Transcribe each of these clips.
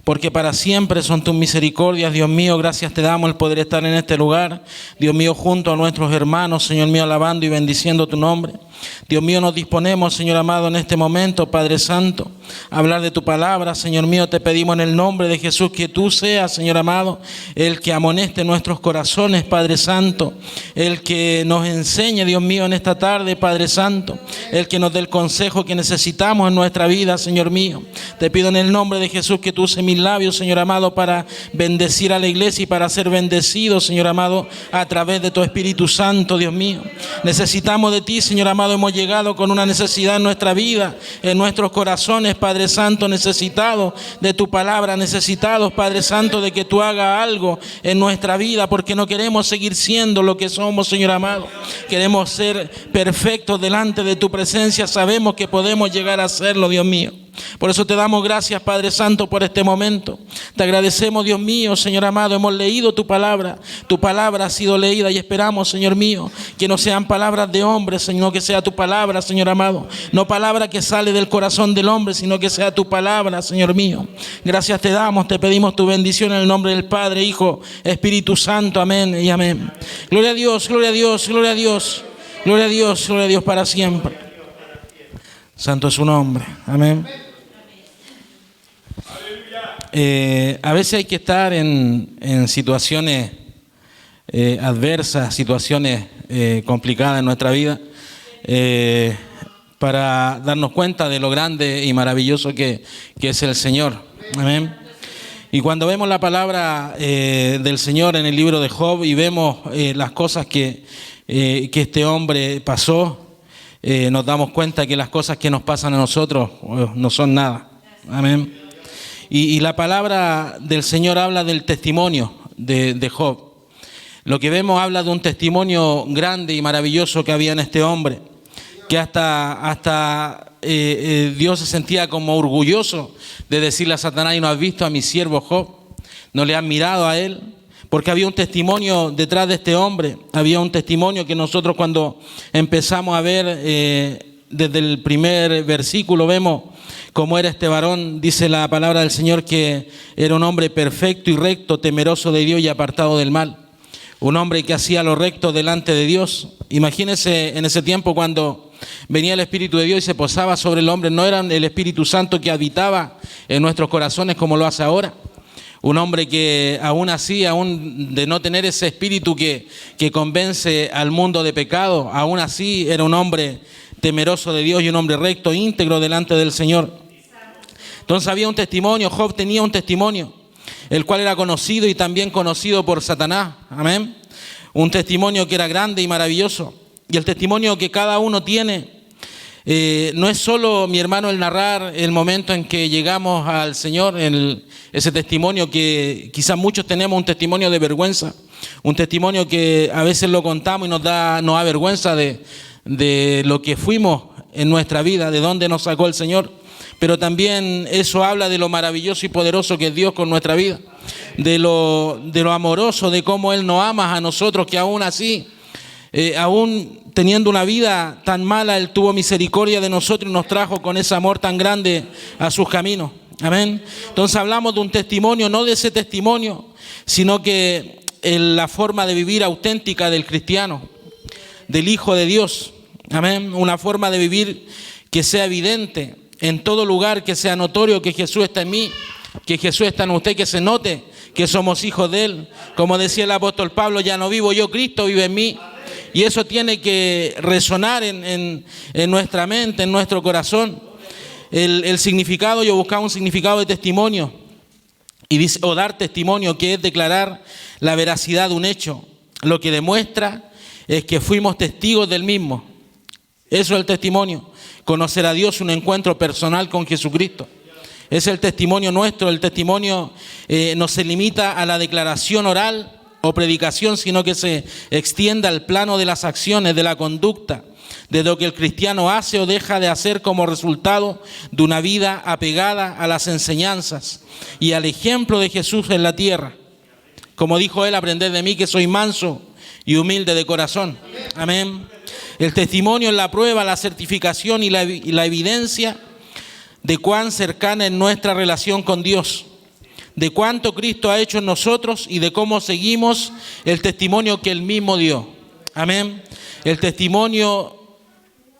porque para siempre son tus misericordias. Dios mío, gracias te damos el poder estar en este lugar, Dios mío, junto a nuestros hermanos, Señor mío, alabando y bendiciendo tu nombre. Dios mío, nos disponemos, Señor amado, en este momento, Padre Santo, a hablar de tu palabra. Señor mío, te pedimos en el nombre de Jesús que tú seas, Señor amado, el que amoneste nuestros corazones, Padre Santo, el que nos enseñe, Dios mío, en esta tarde, Padre Santo, el que nos dé el consejo que necesitamos en nuestra vida, Señor mío. Te pido en el nombre de Jesús que tú uses mis labios, Señor amado, para bendecir a la iglesia y para ser bendecido, Señor amado, a través de tu Espíritu Santo, Dios mío. Necesitamos de ti, Señor amado. Hemos llegado con una necesidad en nuestra vida, en nuestros corazones, Padre Santo, necesitados de tu palabra, necesitados, Padre Santo, de que tú hagas algo en nuestra vida, porque no queremos seguir siendo lo que somos, Señor amado. Queremos ser perfectos delante de tu presencia. Sabemos que podemos llegar a serlo, Dios mío. Por eso te damos gracias, Padre Santo, por este momento. Te agradecemos, Dios mío, Señor amado. Hemos leído tu palabra ha sido leída y esperamos, Señor mío, que no sean palabras de hombres, sino que sea tu palabra, Señor amado. No palabra que sale del corazón del hombre, sino que sea tu palabra, Señor mío. Gracias te damos, te pedimos tu bendición en el nombre del Padre, Hijo, Espíritu Santo. Amén y amén. Gloria a Dios, gloria a Dios, gloria a Dios, gloria a Dios, gloria a Dios para siempre. Santo es su nombre. Amén. A veces hay que estar en situaciones adversas, situaciones complicadas en nuestra vida, para darnos cuenta de lo grande y maravilloso que es el Señor. Amén. Y cuando vemos la palabra del Señor en el libro de Job y vemos las cosas que este hombre pasó, nos damos cuenta que las cosas que nos pasan a nosotros no son nada. Amén. Y la palabra del Señor habla del testimonio de Job. Lo que vemos habla de un testimonio grande y maravilloso que había en este hombre, que hasta Dios se sentía como orgulloso de decirle a Satanás: ¿y no has visto a mi siervo Job? ¿No le has mirado a él? Porque había un testimonio detrás de este hombre, había un testimonio que nosotros cuando empezamos a ver desde el primer versículo vemos cómo era este varón. Dice la palabra del Señor que era un hombre perfecto y recto, temeroso de Dios y apartado del mal. Un hombre que hacía lo recto delante de Dios. Imagínense en ese tiempo cuando venía el Espíritu de Dios y se posaba sobre el hombre. No era el Espíritu Santo que habitaba en nuestros corazones como lo hace ahora. Un hombre que aún así, aún de no tener ese espíritu que convence al mundo de pecado, aún así era un hombre temeroso de Dios y un hombre recto, íntegro delante del Señor. Entonces había un testimonio, Job tenía un testimonio, el cual era conocido y también conocido por Satanás. Amén. Un testimonio que era grande y maravilloso. Y el testimonio que cada uno tiene, no es solo, mi hermano, el narrar el momento en que llegamos al Señor, ese testimonio que quizás muchos tenemos, un testimonio de vergüenza, un testimonio que a veces lo contamos y nos da vergüenza de lo que fuimos en nuestra vida, de dónde nos sacó el Señor. Pero también eso habla de lo maravilloso y poderoso que es Dios con nuestra vida, de lo amoroso, de cómo Él nos ama a nosotros, que aún así, aún teniendo una vida tan mala, Él tuvo misericordia de nosotros y nos trajo con ese amor tan grande a sus caminos. Amén. Entonces hablamos de un testimonio, no de ese testimonio, sino que en la forma de vivir auténtica del cristiano, del Hijo de Dios. Amén. Una forma de vivir que sea evidente en todo lugar, que sea notorio que Jesús está en mí, que Jesús está en usted, que se note que somos hijos de Él. Como decía el apóstol Pablo: ya no vivo yo, Cristo vive en mí. Y eso tiene que resonar en nuestra mente, en nuestro corazón. El significado, yo buscaba un significado de testimonio, y dice, o dar testimonio, que es declarar la veracidad de un hecho. Lo que demuestra es que fuimos testigos del mismo. Eso es el testimonio. Conocer a Dios, un encuentro personal con Jesucristo. Es el testimonio nuestro. El testimonio no se limita a la declaración oral o predicación, sino que se extiende al plano de las acciones, de la conducta, de lo que el cristiano hace o deja de hacer como resultado de una vida apegada a las enseñanzas y al ejemplo de Jesús en la tierra. Como dijo Él: aprended de mí que soy manso y humilde de corazón. Amén. El testimonio es la prueba, la certificación y la evidencia de cuán cercana es nuestra relación con Dios. de cuánto Cristo ha hecho en nosotros y de cómo seguimos el testimonio que Él mismo dio. Amén. El testimonio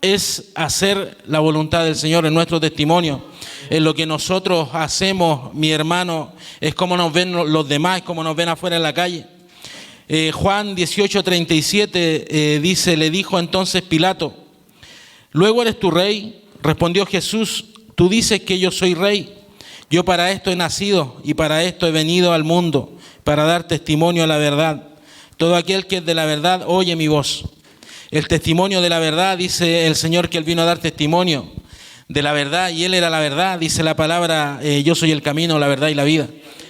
es hacer la voluntad del Señor en nuestro testimonio. En lo que nosotros hacemos, mi hermano, es como nos ven los demás, como nos ven afuera en la calle. Juan 18:37 dice, le dijo entonces Pilato, ¿luego eres tu rey? Respondió Jesús, tú dices que yo soy rey. Yo para esto he nacido y para esto he venido al mundo, para dar testimonio a la verdad. Todo aquel que es de la verdad oye mi voz. El testimonio de la verdad, dice el Señor que Él vino a dar testimonio de la verdad y Él era la verdad. Dice la palabra, yo soy el camino, la verdad y la vida.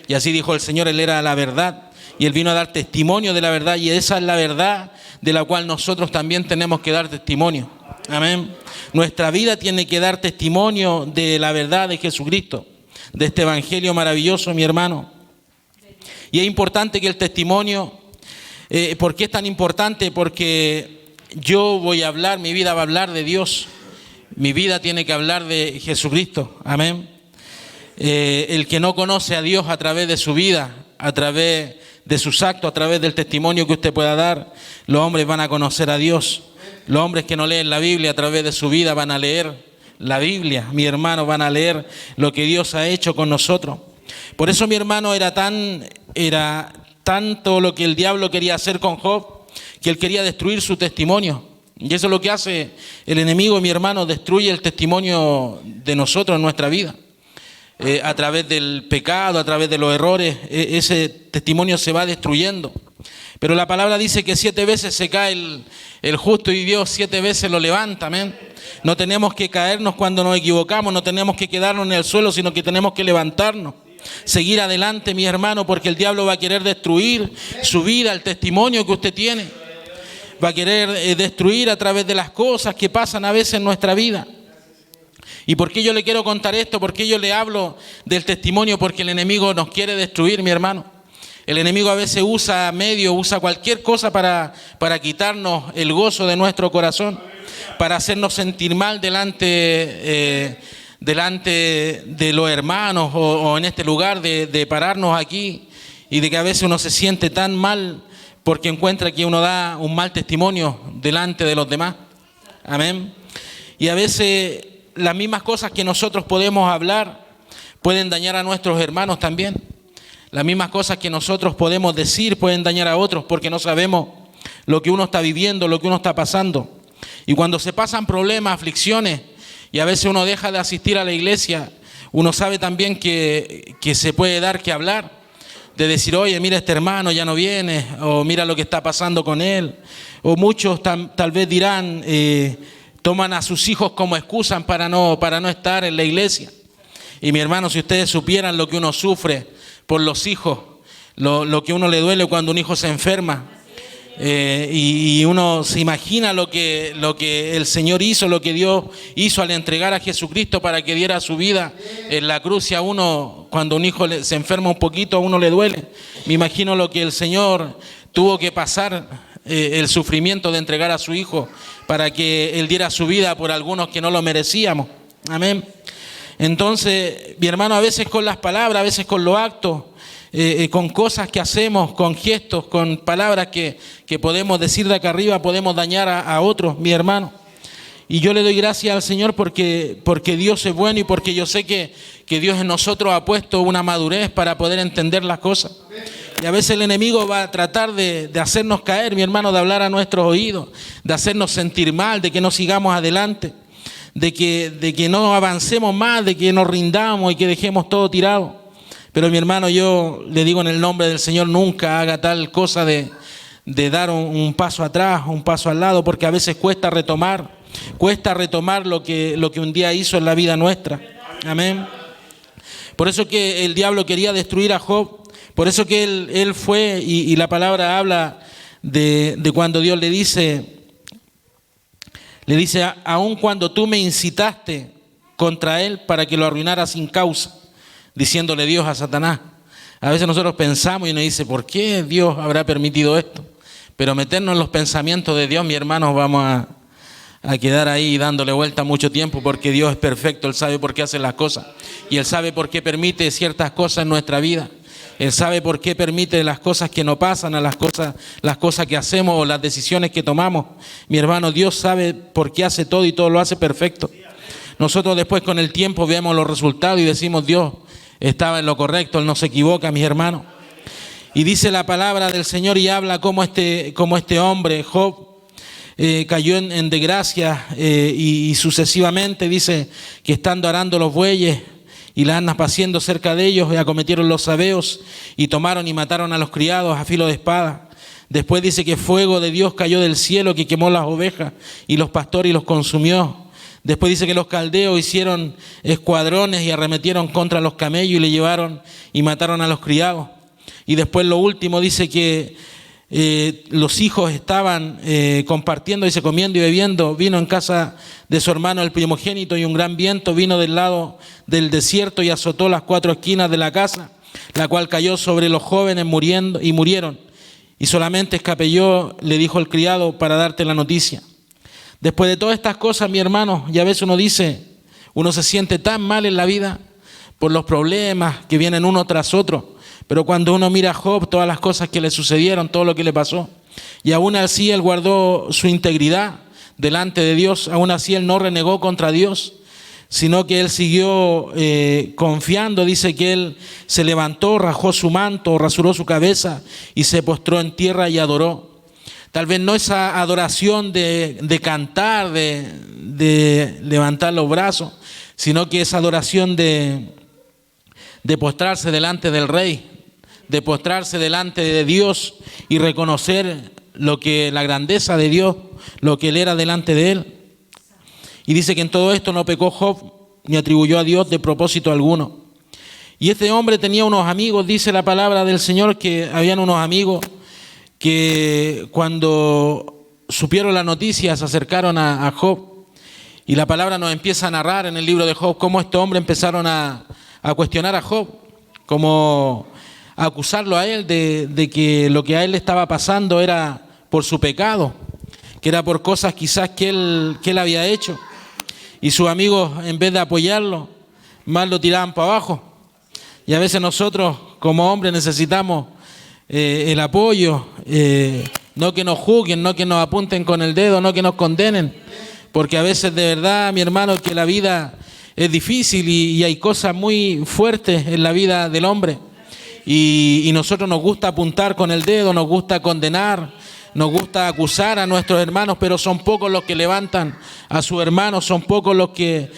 Y así dijo el Señor, Él era la verdad y Él vino a dar testimonio de la verdad y esa es la verdad de la cual nosotros también tenemos que dar testimonio. Amén. Nuestra vida tiene que dar testimonio de la verdad de Jesucristo, de este evangelio maravilloso, mi hermano. Y es importante que el testimonio, ¿por qué es tan importante? Porque yo voy a hablar, mi vida va a hablar de Dios. Mi vida tiene que hablar de Jesucristo. Amén. El que no conoce a Dios a través de su vida, a través de sus actos, a través del testimonio que usted pueda dar, los hombres van a conocer a Dios. Los hombres que no leen la Biblia a través de su vida van a leer la Biblia. Mi hermano, van a leer lo que Dios ha hecho con nosotros. Por eso, mi hermano, era tanto lo que el diablo quería hacer con Job, que él quería destruir su testimonio. Y eso es lo que hace el enemigo, mi hermano, destruye el testimonio de nosotros en nuestra vida. A través del pecado, a través de los errores, ese testimonio se va destruyendo. Pero la palabra dice que 7 veces se cae el justo y Dios 7 veces lo levanta, amén. No tenemos que caernos cuando nos equivocamos, no tenemos que quedarnos en el suelo, sino que tenemos que levantarnos. Seguir adelante, mi hermano, porque el diablo va a querer destruir su vida, el testimonio que usted tiene. Va a querer destruir a través de las cosas que pasan a veces en nuestra vida. ¿Y por qué yo le quiero contar esto? ¿Por qué yo le hablo del testimonio? Porque el enemigo nos quiere destruir, mi hermano. El enemigo a veces usa medios, usa cualquier cosa para quitarnos el gozo de nuestro corazón, para hacernos sentir mal delante de los hermanos o en este lugar, de pararnos aquí y de que a veces uno se siente tan mal porque encuentra que uno da un mal testimonio delante de los demás. Amén. Y a veces las mismas cosas que nosotros podemos hablar pueden dañar a nuestros hermanos también. Las mismas cosas que nosotros podemos decir pueden dañar a otros porque no sabemos lo que uno está viviendo, lo que uno está pasando. Y cuando se pasan problemas, aflicciones, y a veces uno deja de asistir a la iglesia, uno sabe también que se puede dar que hablar, de decir, oye, mira, este hermano ya no viene, o mira lo que está pasando con él. O muchos tal vez dirán, toman a sus hijos como excusa para no estar en la iglesia. Y mi hermano, si ustedes supieran lo que uno sufre por los hijos, lo que uno le duele cuando un hijo se enferma, y uno se imagina lo que el Señor hizo, lo que Dios hizo al entregar a Jesucristo para que diera su vida en la cruz. Y a uno, cuando un hijo se enferma un poquito, a uno le duele. Me imagino lo que el Señor tuvo que pasar, el sufrimiento de entregar a su hijo para que Él diera su vida por algunos que no lo merecíamos. Amén. Entonces, mi hermano, a veces con las palabras, a veces con los actos, con cosas que hacemos, con gestos, con palabras que podemos decir de acá arriba, podemos dañar a otros, mi hermano. Y yo le doy gracias al Señor porque Dios es bueno y porque yo sé que Dios en nosotros ha puesto una madurez para poder entender las cosas. Y a veces el enemigo va a tratar de hacernos caer, mi hermano, de hablar a nuestros oídos, de hacernos sentir mal, de que no sigamos adelante, de que no avancemos más, de que nos rindamos y que dejemos todo tirado. Pero mi hermano, yo le digo en el nombre del Señor, nunca haga tal cosa de dar un paso atrás, un paso al lado, porque a veces cuesta retomar lo que un día hizo en la vida nuestra. Amén. Por eso que el diablo quería destruir a Job, por eso que él fue, y la palabra habla de cuando Dios le dice, aun cuando tú me incitaste contra él para que lo arruinara sin causa, diciéndole Dios a Satanás. A veces nosotros pensamos y uno dice, ¿por qué Dios habrá permitido esto? Pero meternos en los pensamientos de Dios, mi hermano, vamos a quedar ahí dándole vuelta mucho tiempo, porque Dios es perfecto, Él sabe por qué hace las cosas y Él sabe por qué permite ciertas cosas en nuestra vida. Él sabe por qué permite las cosas que no pasan, a las cosas que hacemos o las decisiones que tomamos. Mi hermano, Dios sabe por qué hace todo y todo lo hace perfecto. Nosotros después con el tiempo vemos los resultados y decimos, Dios estaba en lo correcto, Él no se equivoca, mis hermanos. Y dice la palabra del Señor y habla como este hombre, Job, cayó en desgracia y sucesivamente dice que estando arando los bueyes y las asnas paciendo cerca de ellos, acometieron los sabeos y tomaron y mataron a los criados a filo de espada. Después dice que fuego de Dios cayó del cielo que quemó las ovejas y los pastores y los consumió. Después dice que los caldeos hicieron escuadrones y arremetieron contra los camellos y le llevaron y mataron a los criados. Y después lo último dice que los hijos estaban compartiendo y se comiendo y bebiendo vino en casa de su hermano el primogénito, y un gran viento vino del lado del desierto y azotó las 4 esquinas de la casa, la cual cayó sobre los jóvenes murieron. Y solamente escapé yo, le dijo el criado, para darte la noticia. Después de todas estas cosas, mi hermano, y a veces uno se siente tan mal en la vida por los problemas que vienen uno tras otro. Pero cuando uno mira a Job, todas las cosas que le sucedieron, todo lo que le pasó, y aún así él guardó su integridad delante de Dios, aún así él no renegó contra Dios, sino que él siguió confiando. Dice que él se levantó, rajó su manto, rasuró su cabeza y se postró en tierra y adoró. Tal vez no esa adoración de cantar, de levantar los brazos, sino que esa adoración de postrarse delante del Rey, de postrarse delante de Dios y reconocer la grandeza de Dios, lo que Él era delante de Él. Y dice que en todo esto no pecó Job, ni atribuyó a Dios de propósito alguno. Y este hombre tenía unos amigos, dice la palabra del Señor, que habían unos amigos que cuando supieron la noticia se acercaron a Job. Y la palabra nos empieza a narrar en el libro de Job cómo estos hombres empezaron a cuestionar a Job, como a acusarlo a él de que lo que a él le estaba pasando era por su pecado, que era por cosas quizás que él había hecho. Y sus amigos, en vez de apoyarlo, más lo tiraban para abajo. Y a veces nosotros como hombres necesitamos el apoyo, no que nos juzguen, no que nos apunten con el dedo, no que nos condenen, porque a veces de verdad, mi hermano, que la vida es difícil y hay cosas muy fuertes en la vida del hombre. Y nosotros nos gusta apuntar con el dedo, nos gusta condenar, nos gusta acusar a nuestros hermanos, pero son pocos los que levantan a sus hermanos, son pocos los que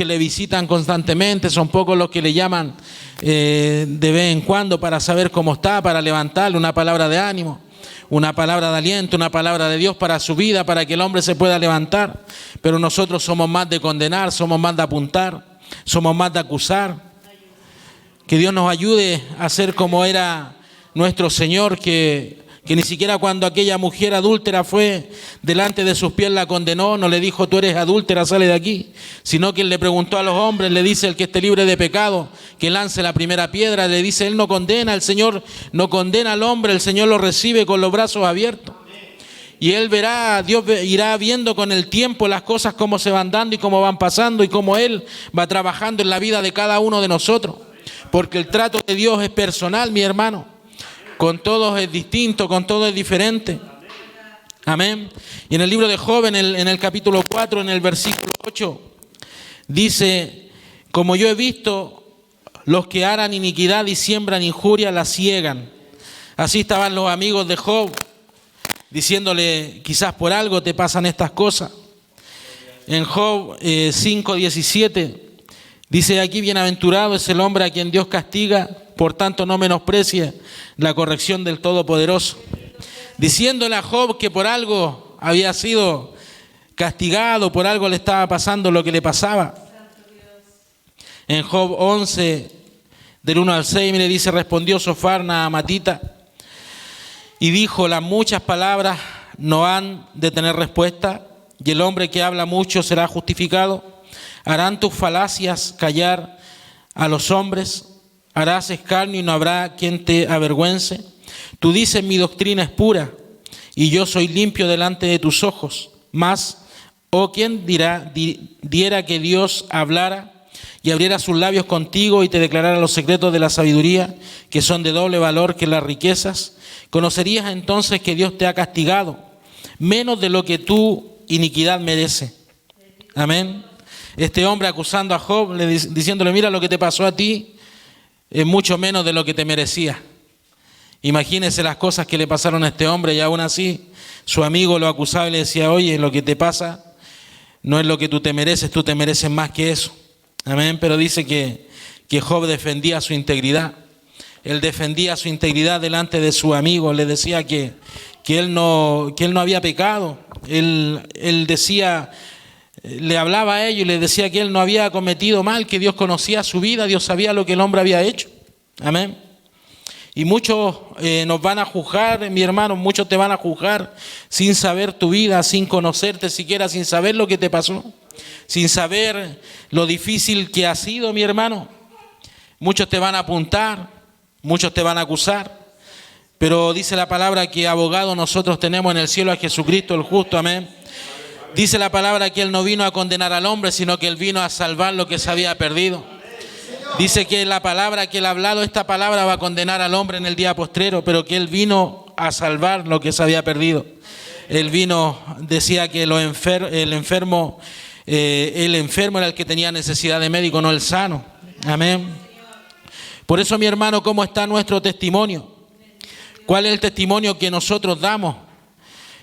le visitan constantemente, son pocos los que le llaman de vez en cuando para saber cómo está, para levantarle una palabra de ánimo, una palabra de aliento, una palabra de Dios para su vida, para que el hombre se pueda levantar. Pero nosotros somos más de condenar, somos más de apuntar, somos más de acusar. Que Dios nos ayude a ser como era nuestro Señor, que ni siquiera cuando aquella mujer adúltera fue delante de sus pies la condenó, no le dijo tú eres adúltera, sale de aquí, sino que él le preguntó a los hombres, le dice el que esté libre de pecado, que lance la primera piedra. Le dice, él no condena, el Señor no condena al hombre, el Señor lo recibe con los brazos abiertos. Y él verá, Dios irá viendo con el tiempo las cosas cómo se van dando y cómo van pasando y cómo Él va trabajando en la vida de cada uno de nosotros. Porque el trato de Dios es personal, mi hermano. Con todos es distinto, con todos es diferente. Amén. Y en el libro de Job, en el capítulo 4, en el versículo 8, dice, como yo he visto, los que aran iniquidad y siembran injuria la ciegan. Así estaban los amigos de Job, diciéndole, quizás por algo te pasan estas cosas. En Job 5:17 dice aquí, bienaventurado es el hombre a quien Dios castiga, por tanto no menosprecie la corrección del Todopoderoso. Diciéndole a Job que por algo había sido castigado, por algo le estaba pasando lo que le pasaba. En Job 11, del 1 al 6, mire, dice, respondió Sofarna a Matita y dijo, las muchas palabras no han de tener respuesta, y el hombre que habla mucho será justificado. Harán tus falacias callar a los hombres, harás escarnio y no habrá quien te avergüence. Tú dices, mi doctrina es pura, y yo soy limpio delante de tus ojos. Mas, ¿quién diera que Dios hablara? y abriera sus labios contigo y te declarara los secretos de la sabiduría, que son de doble valor que las riquezas, conocerías entonces que Dios te ha castigado menos de lo que tu iniquidad merece. Amén. Este hombre acusando a Job, diciéndole, mira lo que te pasó a ti, es mucho menos de lo que te merecía. Imagínese las cosas que le pasaron a este hombre y aún así su amigo lo acusaba y le decía, oye, lo que te pasa no es lo que tú te mereces más que eso. Amén. Pero dice que Job defendía su integridad. Él defendía su integridad delante de su amigo, le decía que él no había pecado. Él decía, le hablaba a ellos y le decía que él no había cometido mal, que Dios conocía su vida, Dios sabía lo que el hombre había hecho. Amén. Y muchos nos van a juzgar, mi hermano, muchos te van a juzgar sin saber tu vida, sin conocerte siquiera, sin saber lo que te pasó, sin saber lo difícil que ha sido, mi hermano. Muchos te van a apuntar, muchos te van a acusar, pero dice la palabra que abogado nosotros tenemos en el cielo a Jesucristo el justo, amén. Dice la palabra que Él no vino a condenar al hombre, sino que Él vino a salvar lo que se había perdido. Dice que la palabra que Él ha hablado, esta palabra va a condenar al hombre en el día postrero, pero que Él vino a salvar lo que se había perdido. Él vino, decía que el enfermo era el que tenía necesidad de médico, no el sano. Amén. Por eso, mi hermano, ¿cómo está nuestro testimonio? ¿Cuál es el testimonio que nosotros damos?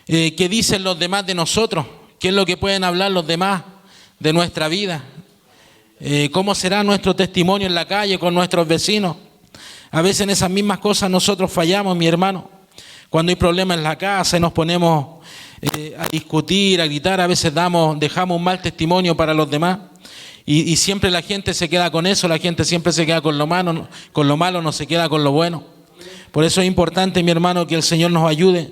¿Qué dicen los demás de nosotros? ¿Qué es lo que pueden hablar los demás de nuestra vida? ¿Cómo será nuestro testimonio en la calle con nuestros vecinos? A veces en esas mismas cosas nosotros fallamos, mi hermano. Cuando hay problemas en la casa y nos ponemos a discutir, a gritar, a veces dejamos un mal testimonio para los demás. Y siempre la gente se queda con eso, la gente siempre se queda con lo malo, no se queda con lo bueno. Por eso es importante, mi hermano, que el Señor nos ayude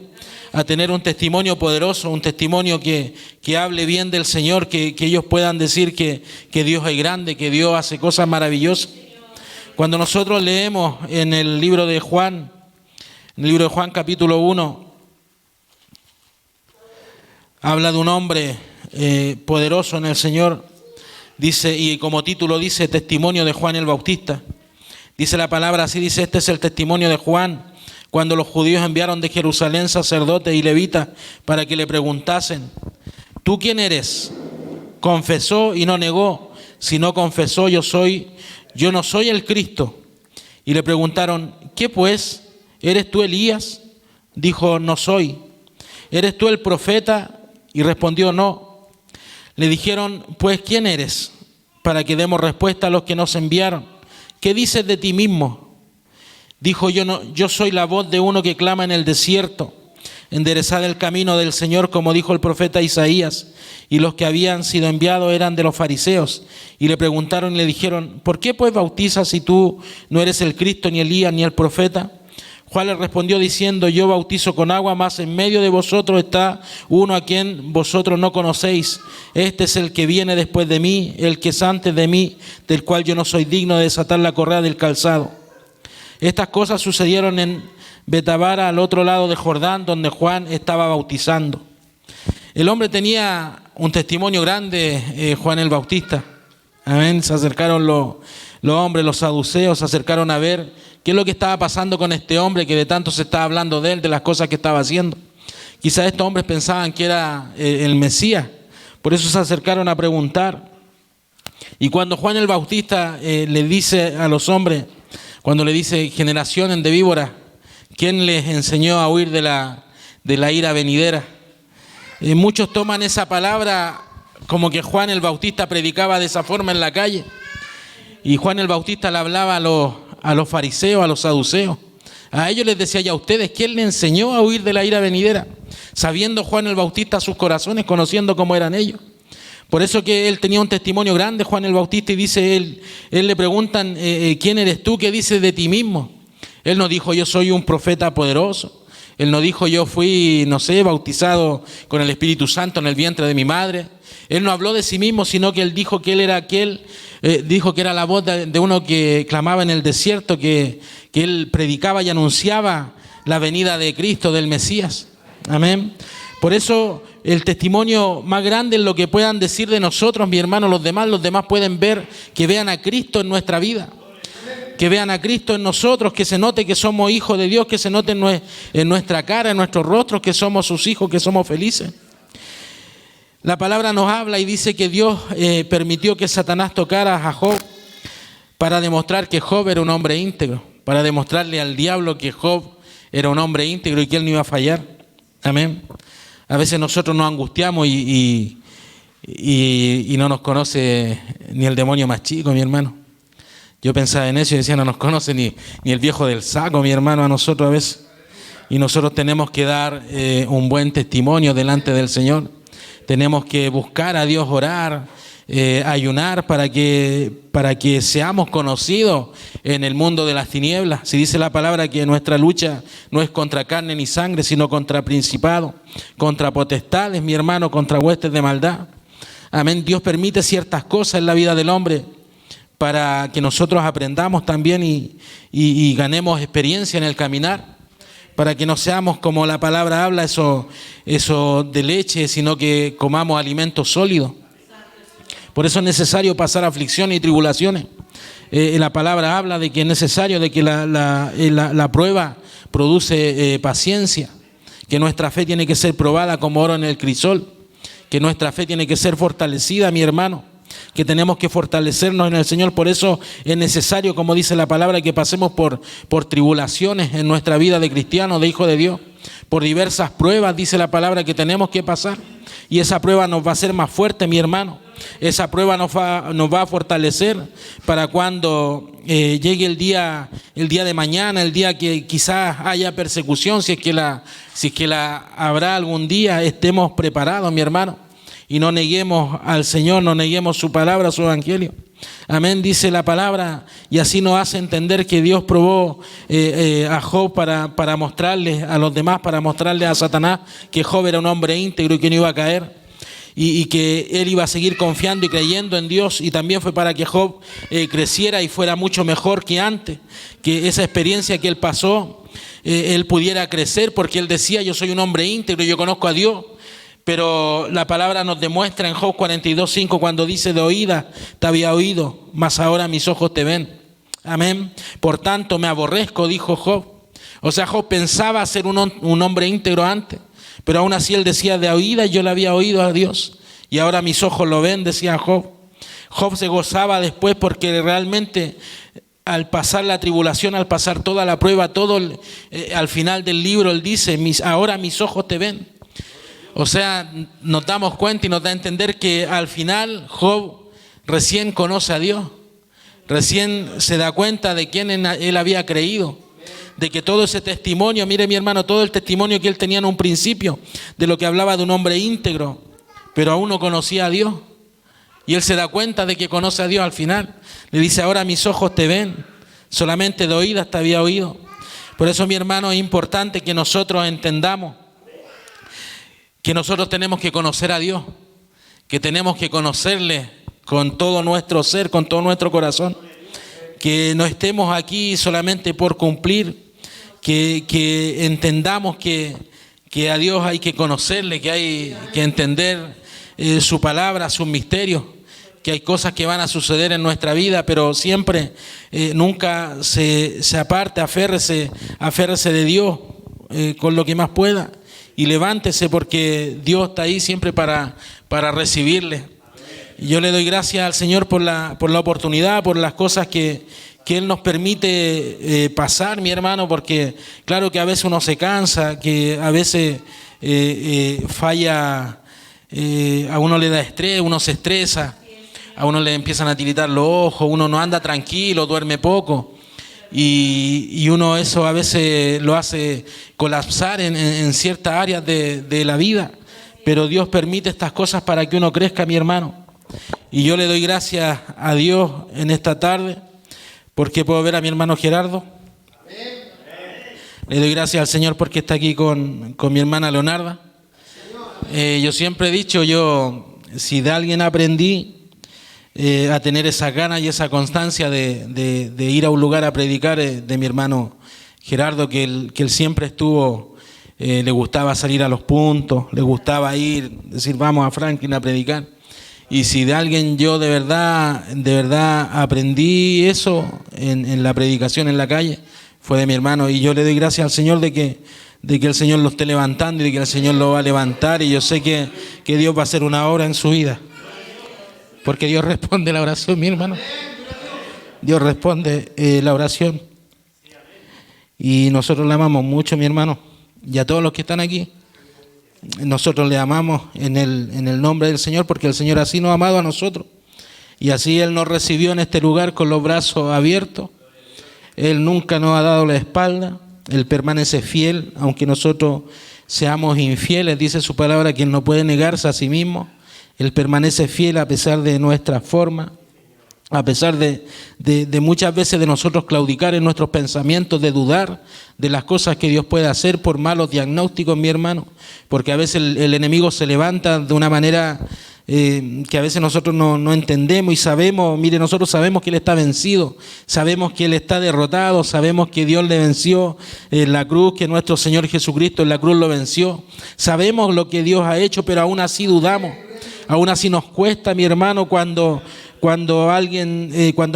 a tener un testimonio poderoso, un testimonio que hable bien del Señor, que ellos puedan decir que Dios es grande, que Dios hace cosas maravillosas. Cuando nosotros leemos en el libro de Juan capítulo 1, habla de un hombre poderoso en el Señor, dice, y como título dice, testimonio de Juan el Bautista. Dice la palabra así, dice, este es el testimonio de Juan, cuando los judíos enviaron de Jerusalén sacerdotes y levitas para que le preguntasen, ¿tú quién eres? Confesó y no negó, sino confesó, yo no soy el Cristo. Y le preguntaron, ¿qué pues? ¿Eres tú Elías? Dijo, no soy. ¿Eres tú el profeta? Y respondió, no. Le dijeron, pues, ¿quién eres? Para que demos respuesta a los que nos enviaron. ¿Qué dices de ti mismo? Dijo, yo soy la voz de uno que clama en el desierto, enderezad el camino del Señor, como dijo el profeta Isaías. Y los que habían sido enviados eran de los fariseos. Y le preguntaron y le dijeron, ¿por qué pues bautizas si tú no eres el Cristo, ni Elías, ni el profeta? Juan le respondió diciendo, yo bautizo con agua, mas en medio de vosotros está uno a quien vosotros no conocéis. Este es el que viene después de mí, el que es antes de mí, del cual yo no soy digno de desatar la correa del calzado. Estas cosas sucedieron en Betabara, al otro lado de Jordán, donde Juan estaba bautizando. El hombre tenía un testimonio grande, Juan el Bautista. Amén. Se acercaron los hombres, los saduceos, se acercaron a ver qué es lo que estaba pasando con este hombre, que de tanto se estaba hablando de él, de las cosas que estaba haciendo. Quizás estos hombres pensaban que era el Mesías, por eso se acercaron a preguntar. Y cuando Juan el Bautista le dice a los hombres, cuando le dice generaciones de víboras, ¿quién les enseñó a huir de la ira venidera? Muchos toman esa palabra como que Juan el Bautista predicaba de esa forma en la calle. Y Juan el Bautista le hablaba a los fariseos, a los saduceos. A ellos les decía, ya ustedes, ¿quién les enseñó a huir de la ira venidera? Sabiendo Juan el Bautista sus corazones, conociendo cómo eran ellos. Por eso que él tenía un testimonio grande, Juan el Bautista, y dice él le preguntan, ¿quién eres tú? ¿Qué dices de ti mismo? Él no dijo, yo soy un profeta poderoso. Él no dijo, yo fui, bautizado con el Espíritu Santo en el vientre de mi madre. Él no habló de sí mismo, sino que él dijo que él era dijo que era la voz de uno que clamaba en el desierto, que él predicaba y anunciaba la venida de Cristo, del Mesías. Amén. Por eso el testimonio más grande es lo que puedan decir de nosotros, mi hermano, los demás pueden ver, que vean a Cristo en nuestra vida, que vean a Cristo en nosotros, que se note que somos hijos de Dios, que se note en nuestra cara, en nuestros rostros, que somos sus hijos, que somos felices. La palabra nos habla y dice que Dios permitió que Satanás tocara a Job para demostrar que Job era un hombre íntegro, para demostrarle al diablo que Job era un hombre íntegro y que él no iba a fallar. Amén. A veces nosotros nos angustiamos y no nos conoce ni el demonio más chico, mi hermano. Yo pensaba en eso y decía, no nos conoce ni el viejo del saco, mi hermano, a nosotros a veces. Y nosotros tenemos que dar un buen testimonio delante del Señor. Tenemos que buscar a Dios, orar, ayunar para que seamos conocidos en el mundo de las tinieblas. Si dice la palabra que nuestra lucha no es contra carne ni sangre, sino contra principados, contra potestades, mi hermano, contra huestes de maldad. Amén. Dios permite ciertas cosas en la vida del hombre para que nosotros aprendamos también y ganemos experiencia en el caminar, para que no seamos, como la palabra habla, eso de leche, sino que comamos alimentos sólidos. Por eso es necesario pasar aflicciones y tribulaciones. La palabra habla de que es necesario, de que la prueba produce paciencia, que nuestra fe tiene que ser probada como oro en el crisol, que nuestra fe tiene que ser fortalecida, mi hermano, que tenemos que fortalecernos en el Señor. Por eso es necesario, como dice la palabra, que pasemos por tribulaciones en nuestra vida de cristiano, de hijo de Dios, por diversas pruebas, dice la palabra, que tenemos que pasar. Y esa prueba nos va a hacer más fuerte, mi hermano. Esa prueba nos va a fortalecer para cuando llegue el día de mañana, el día que quizás haya persecución, si es que la habrá algún día, estemos preparados, mi hermano. Y no neguemos al Señor, no neguemos su palabra, su evangelio. Amén, dice la palabra, y así nos hace entender que Dios probó a Job para mostrarle a los demás, para mostrarle a Satanás que Job era un hombre íntegro y que no iba a caer. Y que él iba a seguir confiando y creyendo en Dios, y también fue para que Job creciera y fuera mucho mejor que antes, que esa experiencia que él pasó, él pudiera crecer, porque él decía, yo soy un hombre íntegro, yo conozco a Dios. Pero la palabra nos demuestra en Job 42:5 cuando dice, de oídas te había oído, mas ahora mis ojos te ven. Amén. Por tanto me aborrezco, dijo Job. O sea, Job pensaba ser un hombre íntegro antes, pero aún así él decía, de oídas yo le había oído a Dios y ahora mis ojos lo ven, decía Job. Job se gozaba después porque realmente al pasar la tribulación, al pasar toda la prueba, al final del libro él dice, ahora mis ojos te ven. O sea, nos damos cuenta y nos da a entender que al final Job recién conoce a Dios, recién se da cuenta de quién él había creído, de que todo ese testimonio, mire mi hermano, todo el testimonio que él tenía en un principio, de lo que hablaba de un hombre íntegro, pero aún no conocía a Dios. Y él se da cuenta de que conoce a Dios al final. Le dice, ahora mis ojos te ven, solamente de oídas te había oído. Por eso, mi hermano, es importante que nosotros entendamos que nosotros tenemos que conocer a Dios, que tenemos que conocerle con todo nuestro ser, con todo nuestro corazón, que no estemos aquí solamente por cumplir, que entendamos que a Dios hay que conocerle, que hay que entender su palabra, sus misterios, que hay cosas que van a suceder en nuestra vida, pero siempre, nunca se aparte, aférrese de Dios con lo que más pueda. Y levántese porque Dios está ahí siempre para recibirle. Y yo le doy gracias al Señor por la oportunidad, por las cosas que Él nos permite pasar, mi hermano, porque claro que a veces uno se cansa, que a veces falla, a uno le da estrés, uno se estresa, a uno le empiezan a tiritar los ojos, uno no anda tranquilo, duerme poco. Y uno eso a veces lo hace colapsar en ciertas áreas de la vida, pero Dios permite estas cosas para que uno crezca, mi hermano. Y yo le doy gracias a Dios en esta tarde porque puedo ver a mi hermano Gerardo. Le doy gracias al Señor porque está aquí con mi hermana Leonarda. Yo siempre he dicho, si de alguien aprendí a tener esa ganas y esa constancia de ir a un lugar a predicar, de mi hermano Gerardo, que él siempre estuvo le gustaba salir a los puntos, le gustaba ir, decir vamos a Franklin a predicar. Y si de alguien yo de verdad aprendí eso en la predicación en la calle, fue de mi hermano. Y yo le doy gracias al Señor de que el Señor lo esté levantando y de que el Señor lo va a levantar. Y yo sé que Dios va a hacer una obra en su vida. Porque Dios responde la oración, mi hermano. Dios responde la oración. Y nosotros le amamos mucho, mi hermano. Y a todos los que están aquí. Nosotros le amamos en el nombre del Señor, porque el Señor así nos ha amado a nosotros. Y así Él nos recibió en este lugar con los brazos abiertos. Él nunca nos ha dado la espalda. Él permanece fiel, aunque nosotros seamos infieles. Dice su palabra que Él no puede negarse a sí mismo. Él permanece fiel a pesar de nuestra forma, a pesar de muchas veces de nosotros claudicar en nuestros pensamientos, de dudar de las cosas que Dios puede hacer por malos diagnósticos, mi hermano, porque a veces el enemigo se levanta de una manera que a veces nosotros no entendemos y sabemos, mire, nosotros sabemos que Él está vencido, sabemos que Él está derrotado, sabemos que Dios le venció en la cruz, que nuestro Señor Jesucristo en la cruz lo venció, sabemos lo que Dios ha hecho, pero aún así dudamos, aún así nos cuesta, mi hermano, cuando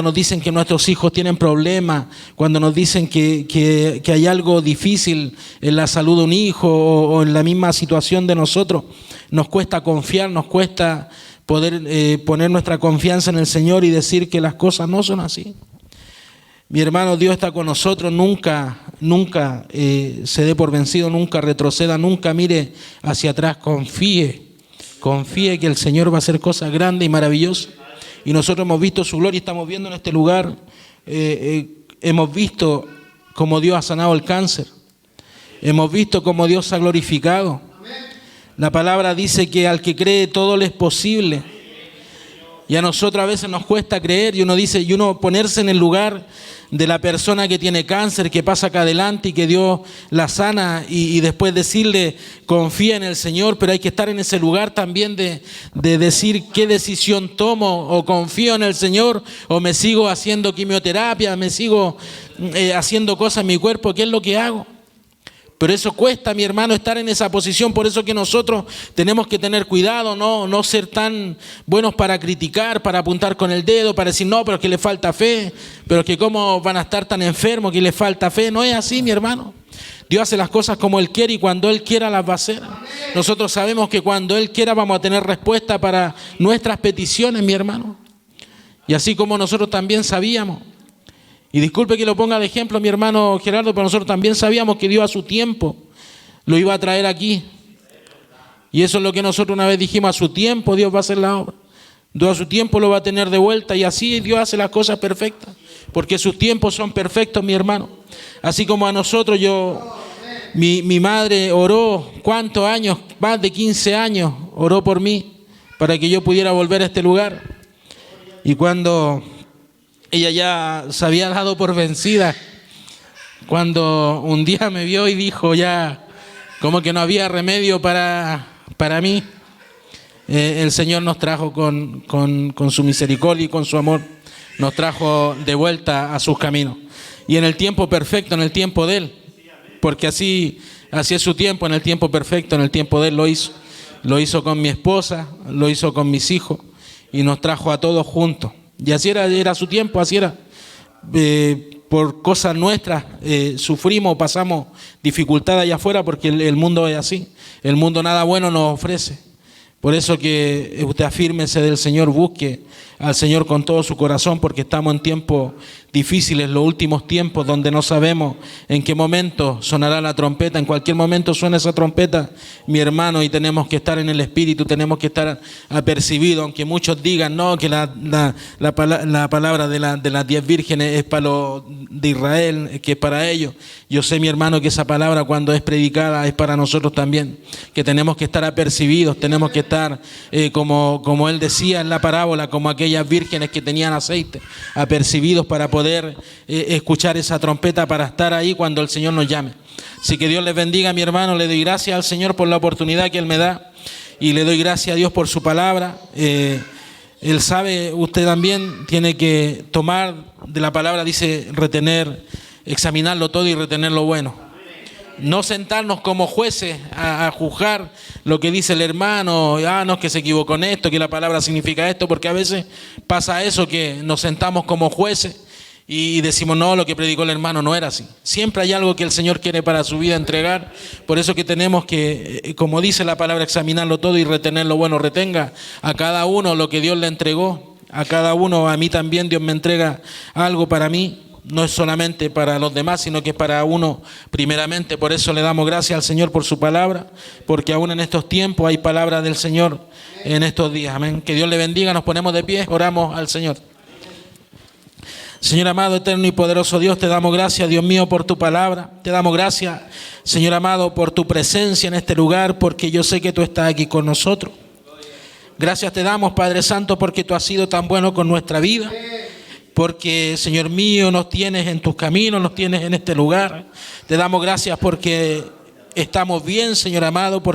nos dicen que nuestros hijos tienen problemas, cuando nos dicen que hay algo difícil en la salud de un hijo o en la misma situación de nosotros, nos cuesta confiar, nos cuesta poder poner nuestra confianza en el Señor y decir que las cosas no son así. Mi hermano, Dios está con nosotros, nunca se dé por vencido, nunca retroceda, nunca mire hacia atrás, confíe que el Señor va a hacer cosas grandes y maravillosas. Y nosotros hemos visto su gloria, estamos viendo en este lugar, hemos visto cómo Dios ha sanado el cáncer, hemos visto cómo Dios se ha glorificado. La palabra dice que al que cree todo le es posible. Y a nosotros a veces nos cuesta creer y uno ponerse en el lugar de la persona que tiene cáncer, que pasa acá adelante y que Dios la sana y después decirle confía en el Señor, pero hay que estar en ese lugar también de decir qué decisión tomo, o confío en el Señor o me sigo haciendo quimioterapia, me sigo haciendo cosas en mi cuerpo, ¿qué es lo que hago? Pero eso cuesta, mi hermano, estar en esa posición. Por eso que nosotros tenemos que tener cuidado, no ser tan buenos para criticar, para apuntar con el dedo, para decir, no, pero es que le falta fe, pero es que cómo van a estar tan enfermos que les falta fe. No es así, mi hermano. Dios hace las cosas como Él quiere y cuando Él quiera las va a hacer. Nosotros sabemos que cuando Él quiera vamos a tener respuesta para nuestras peticiones, mi hermano. Y así como nosotros también sabíamos. Y disculpe que lo ponga de ejemplo, mi hermano Gerardo, pero nosotros también sabíamos que Dios a su tiempo lo iba a traer aquí. Y eso es lo que nosotros una vez dijimos, a su tiempo Dios va a hacer la obra. Dios a su tiempo lo va a tener de vuelta y así Dios hace las cosas perfectas. Porque sus tiempos son perfectos, mi hermano. Así como a nosotros mi madre oró, ¿cuántos años? Más de 15 años oró por mí para que yo pudiera volver a este lugar. Y cuando ella ya se había dado por vencida, cuando un día me vio y dijo ya como que no había remedio para mí, el Señor nos trajo con su misericordia y con su amor, nos trajo de vuelta a sus caminos. Y en el tiempo perfecto, en el tiempo de Él, porque así es su tiempo, en el tiempo perfecto, en el tiempo de Él lo hizo. Lo hizo con mi esposa, lo hizo con mis hijos y nos trajo a todos juntos. Y así era su tiempo, así era. Por cosas nuestras sufrimos, pasamos dificultades allá afuera porque el mundo es así. El mundo nada bueno nos ofrece. Por eso que usted afírmese del Señor, busque al Señor con todo su corazón, porque estamos en tiempos difíciles, los últimos tiempos donde no sabemos en qué momento sonará la trompeta. En cualquier momento suena esa trompeta, mi hermano, y tenemos que estar en el Espíritu, tenemos que estar apercibidos, aunque muchos digan no, que la palabra de las 10 vírgenes es para los de Israel, que es para ellos. Yo sé, mi hermano, que esa palabra cuando es predicada es para nosotros también, que tenemos que estar apercibidos, tenemos que estar como él decía en la parábola, como aquellas vírgenes que tenían aceite, apercibidos para poder escuchar esa trompeta, para estar ahí cuando el Señor nos llame. Así que Dios les bendiga, mi hermano. Le doy gracias al Señor por la oportunidad que Él me da y le doy gracias a Dios por su palabra. Él sabe, usted también tiene que tomar de la palabra, dice retener, examinarlo todo y retener lo bueno. No sentarnos como jueces a juzgar lo que dice el hermano, no es que se equivocó en esto, que la palabra significa esto, porque a veces pasa eso, que nos sentamos como jueces y decimos, no, lo que predicó el hermano no era así. Siempre hay algo que el Señor quiere para su vida entregar, por eso que tenemos que, como dice la palabra, examinarlo todo y retener lo bueno. Retenga a cada uno lo que Dios le entregó, a cada uno, a mí también Dios me entrega algo para mí. No es solamente para los demás, sino que es para uno primeramente. Por eso le damos gracias al Señor por su palabra, porque aún en estos tiempos hay palabra del Señor en estos días. Amén. Que Dios le bendiga. Nos ponemos de pie, oramos al Señor. Señor amado, eterno y poderoso Dios, te damos gracias, Dios mío, por tu palabra. Te damos gracias, Señor amado, por tu presencia en este lugar, porque yo sé que tú estás aquí con nosotros. Gracias te damos, Padre Santo, porque tú has sido tan bueno con nuestra vida. Porque, Señor mío, nos tienes en tus caminos, nos tienes en este lugar. Te damos gracias porque estamos bien, Señor amado, porque